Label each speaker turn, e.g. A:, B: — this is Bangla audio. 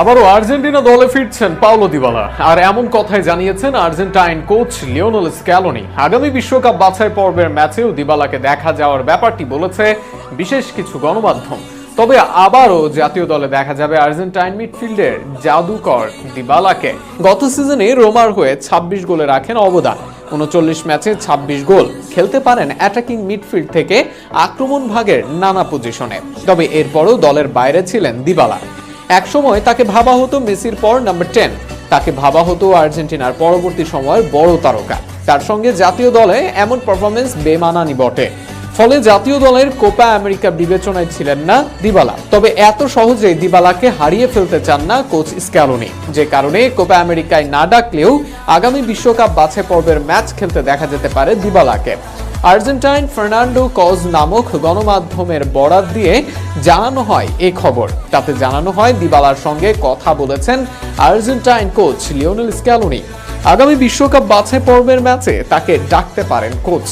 A: আবারও আর্জেন্টিনা দলে ফিরছেন পাওলো দিবালা, আর এমন কথাই জানিয়েছেন আর্জেন্টাইন কোচ লিওনেল স্ক্যালোনি। আগামী বিশ্বকাপ বাছাই পর্বের ম্যাচেও দিবালাকে দেখা যাওয়ার ব্যাপারটি বলেছে বিশেষ কিছু গণমাধ্যম। তবে আবারও জাতীয় দলে দেখা যাবে আর্জেন্টাইন মিডফিল্ডের জাদুকর দিবালাকে। গত সিজনে রোমার হয়ে 26 গোলে রাখেন অবদান। 39 ম্যাচে 26 গোল, খেলতে পারেন অ্যাটাকিং মিডফিল্ড থেকে আক্রমণ ভাগের নানা পজিশনে। তবে এরপরও দলের বাইরে ছিলেন দিবালা। একসময় তাকে ভাবা হতো মেসির পর নাম্বার 10, তাকে ভাবা হতো আর্জেন্টিনার পরবর্তী সময়ের বড় তারকা। তার সঙ্গে জাতীয় দলে এমন পারফরমেন্স বেমানানি বটে, ফলে জাতীয় দলের কোপা আমেরিকা বিবেচনায় ছিলেন না দিবালা। তবে এত সহজেই দিবালাকে হারিয়ে ফেলতে চান না কোচ স্ক্যালোনি, যে কারণে কোপা আমেরিকায় না ডাকলেও আগামী বিশ্বকাপ বাছাই পর্বের ম্যাচ খেলতে দেখা যেতে পারে দিবালাকে। আর্জেন্টাইন ফার্নান্ডো কজ নামক গণমাধ্যমের বরাত দিয়ে জানানো হয় এই খবর। তাতে জানানো হয় দিবালার সঙ্গে কথা বলেছেন আর্জেন্টাইন কোচ লিওনেল স্ক্যালোনি। আগামী বিশ্বকাপ বাছাই পর্বের ম্যাচে তাকে ডাকতে পারেন কোচ।